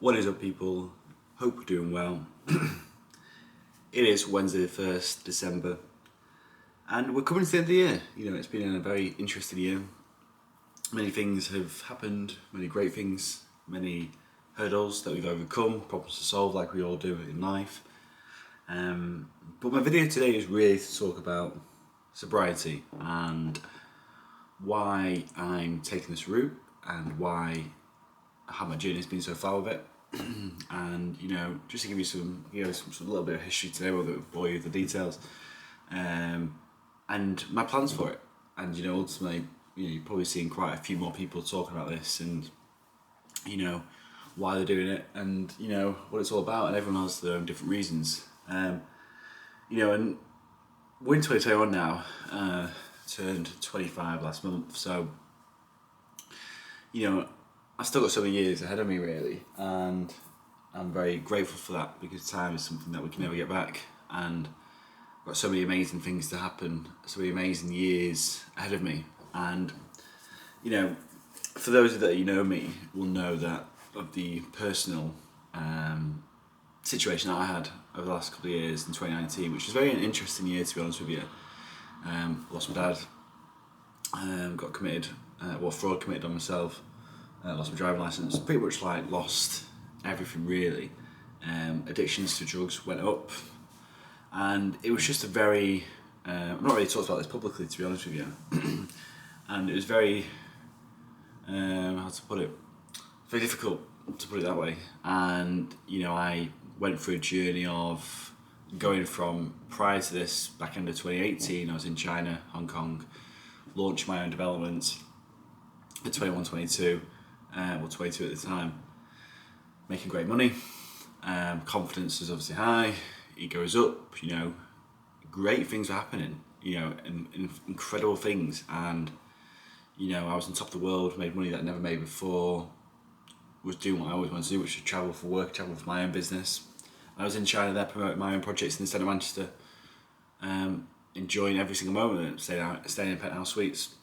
What is up, people? Hope you're doing well. It is Wednesday the 1st December, and we're coming to the end of the year. You know, it's been a very interesting year. Many things have happened, many great things, many hurdles that we've overcome, problems to solve like we all do in life. But my video today is really to talk about sobriety and why I'm taking this route and how my journey's been so far with it. And just to give you some little bit of history today, whether it bore you with the details, and my plans for it. And ultimately, you've probably seen quite a few more people talking about this, and why they're doing it, and what it's all about. And everyone has their own different reasons. And we're in 2021 now. Turned 25 last month, so I've still got so many years ahead of me, really, and I'm very grateful for that, because time is something that we can never get back, and I've got so many amazing things to happen, so many amazing years ahead of me. And for those that know me will know that of the personal situation that I had over the last couple of years in 2019, which was very an interesting year, to be honest with you. Lost my dad, got committed, fraud committed on myself. Lost my driving licence, pretty much lost everything, really. Addictions to drugs went up, and it was just a very, I've not really talked about this publicly, to be honest with you, and it was very, how to put it, very difficult, to put it that way. And I went through a journey of going from, prior to this, back end of 2018, I was in China, Hong Kong, launched my own development at 21, 22, 22 at the time, making great money. Confidence is obviously high, ego is up, great things were happening, and incredible things. And I was on top of the world, made money that I never made before, was doing what I always wanted to do, which was travel for work, travel for my own business. I was in China there promoting my own projects in the centre of Manchester, enjoying every single moment, staying in Penthouse Suites.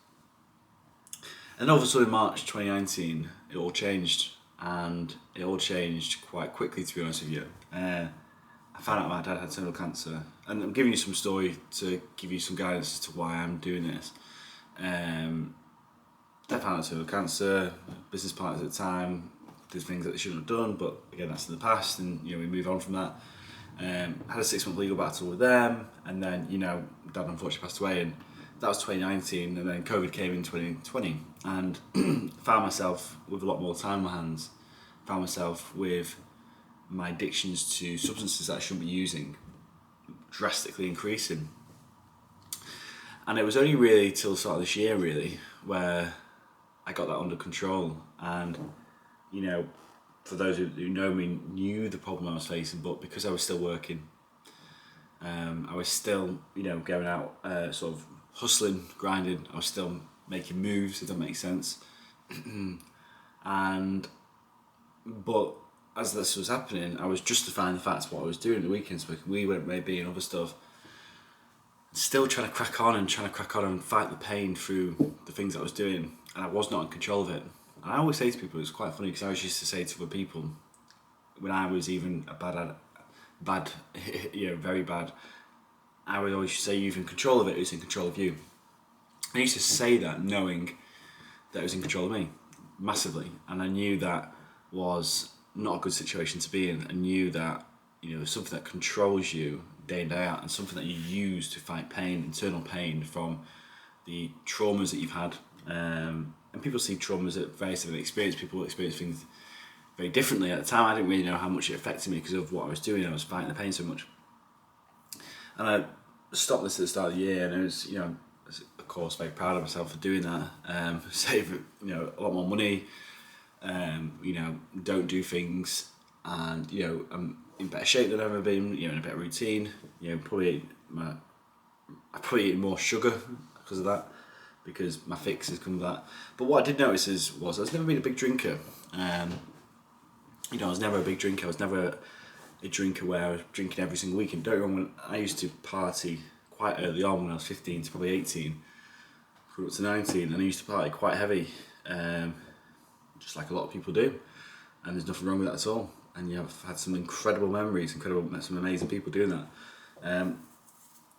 And all of a sudden, March 2019, it all changed, and it all changed quite quickly, to be honest with you. I found out my dad had terminal cancer, and I'm giving you some story to give you some guidance as to why I'm doing this. Dad found out terminal cancer, business partners at the time did things that they shouldn't have done, but again, that's in the past, and we move on from that. Had a 6-month legal battle with them, and then Dad unfortunately passed away, and that was 2019, and then COVID came in 2020, and found myself with a lot more time on my hands. Found myself with my addictions to substances that I shouldn't be using drastically increasing. And it was only really till the start of this year, really, where I got that under control. And for those who know me, knew the problem I was facing, but because I was still working, I was still going out, sort of hustling, grinding. I was still making moves, if that makes sense. But as this was happening, I was justifying the fact of what I was doing at the weekends, smoking weed, maybe, and other stuff. Still trying to crack on and fight the pain through the things that I was doing, and I was not in control of it. And I always say to people, it's quite funny, because I always used to say to other people, when I was even very bad, I would always say, you're in control of it, it's in control of you. I used to say that knowing that it was in control of me, massively. And I knew that was not a good situation to be in. I knew that, something that controls you day in, day out, and something that you use to fight pain, internal pain from the traumas that you've had. And people see trauma as a very similar experience. People experience things very differently. At the time, I didn't really know how much it affected me because of what I was doing. I was fighting the pain so much. And I stopped this at the start of the year, and I was, of course, very proud of myself for doing that. Save, a lot more money. Don't do things, and I'm in better shape than I've ever been. In a better routine. I probably eat more sugar because of that, because my fix has come with that. But what I did notice was I was never been a big drinker. I was never a big drinker. I was never a drinker where I was drinking every single week. And don't get me wrong, when I used to party quite early on, when I was 15 to probably 18, grew up to 19, and I used to party quite heavy, just like a lot of people do. and there's nothing wrong with that at all. And I've had some incredible memories, met some amazing people doing that.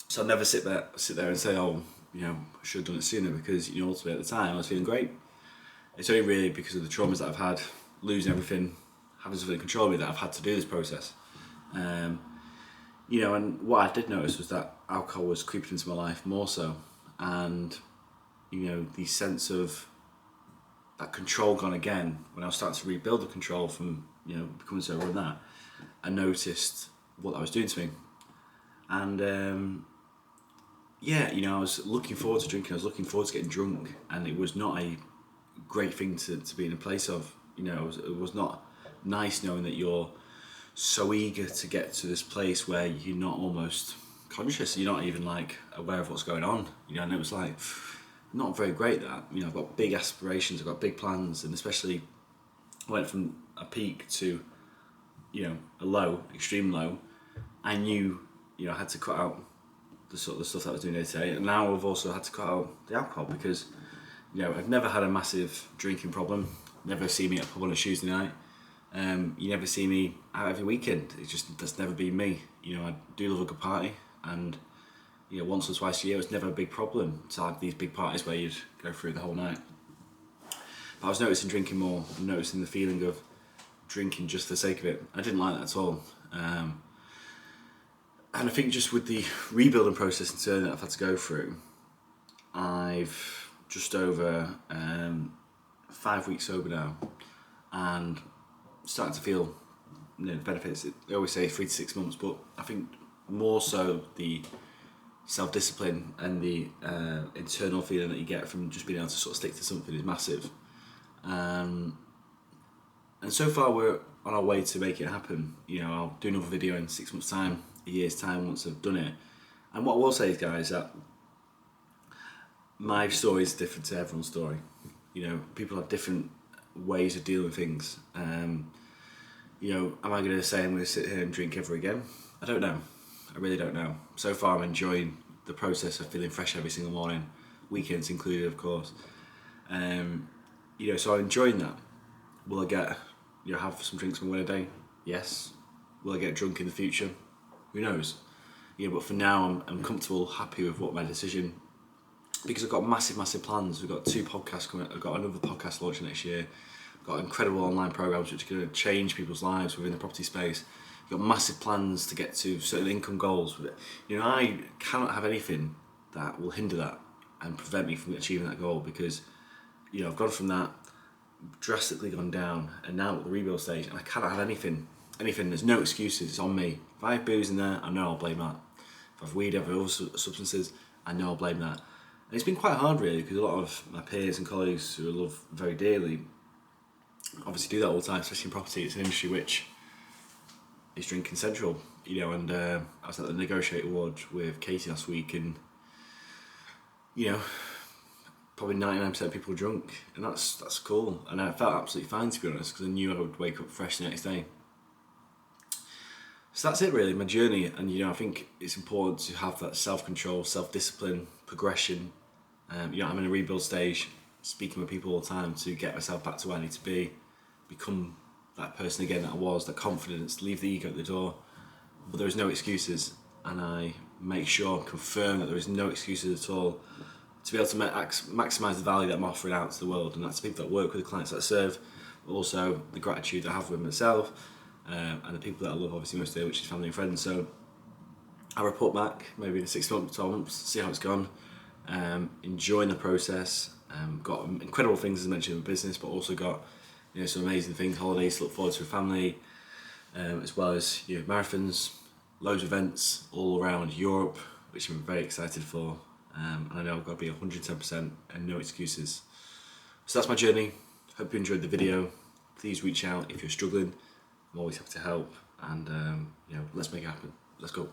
So I'll never sit there and say, oh, I should have done it sooner, because ultimately at the time I was feeling great. It's only really because of the traumas that I've had, losing everything, having something control me, that I've had to do this process. And what I did notice was that alcohol was creeping into my life more so, and the sense of that control gone again. When I was starting to rebuild the control from becoming sober and that, I noticed what that was doing to me. And I was looking forward to drinking, I was looking forward to getting drunk, and it was not a great thing to be in a place of. It was not nice knowing that you're so eager to get to this place where you're not almost conscious, you're not even aware of what's going on, and it was not very great that, I've got big aspirations, I've got big plans, and especially I went from a peak to, a low, extreme low. I knew, I had to cut out the sort of the stuff that I was doing day to day, and now I've also had to cut out the alcohol, because, I've never had a massive drinking problem, never see me at a pub on a Tuesday night. You never see me out every weekend. That's never been me. I do love a good party, and once or twice a year it's never a big problem to have these big parties where you'd go through the whole night. But I was noticing drinking more, and noticing the feeling of drinking just for the sake of it. I didn't like that at all. And I think just with the rebuilding process and turn that I've had to go through, I've just over 5 weeks sober now, and starting to feel the benefits. They always say 3 to 6 months, but I think more so the self-discipline and the internal feeling that you get from just being able to sort of stick to something is massive. And so far we're on our way to make it happen. I'll do another video in 6 months' time, a year's time, once I've done it. And what I will say is, guys, that my story is different to everyone's story. People have different ways of dealing with things. Am I going to say I'm going to sit here and drink ever again? I don't know. I really don't know. So far I'm enjoying the process of feeling fresh every single morning, weekends included, of course. So I'm enjoying that. Will I get, have some drinks on one a day? Yes. Will I get drunk in the future? Who knows? But for now I'm comfortable, happy with what my decision, because I've got massive plans. We've got 2 podcasts coming. I've got another podcast launching next year. I've got incredible online programs which are going to change people's lives within the property space. We've got massive plans to get to certain income goals. I cannot have anything that will hinder that and prevent me from achieving that goal, because I've gone from that, drastically gone down, and now at the rebuild stage, and I cannot have anything. There's no excuses. It's on me. If I have booze in there, I know I'll blame that. If I have weed, if I have other substances, I know I'll blame that. And it's been quite hard, really, because a lot of my peers and colleagues who I love very dearly obviously do that all the time, especially in property. It's an industry which is drinking central, and I was at the Negotiate Award with Katie last week, and probably 99% of people were drunk, and that's cool, and I felt absolutely fine, to be honest, because I knew I would wake up fresh the next day. So that's it, really, my journey. And I think it's important to have that self-control, self-discipline, progression. I'm in a rebuild stage, speaking with people all the time to get myself back to where I need to be, become that person again that I was, that confidence, leave the ego at the door. But there is no excuses, and I make sure, confirm that there is no excuses at all, to be able to maximise the value that I'm offering out to the world, and that's the people that work with, the clients that I serve, but also the gratitude I have with myself, and the people that I love obviously most of the day, which is family and friends. So I'll report back maybe in 6 months, 12 months, see how it's gone. Enjoying the process. Got incredible things, as I mentioned, in business, but also got some amazing things, holidays to look forward to with family, as well as marathons, loads of events all around Europe, which I'm very excited for. And I know I've got to be 110% and no excuses. So that's my journey. Hope you enjoyed the video. Please reach out if you're struggling. I'm always happy to help, and let's make it happen. Let's go.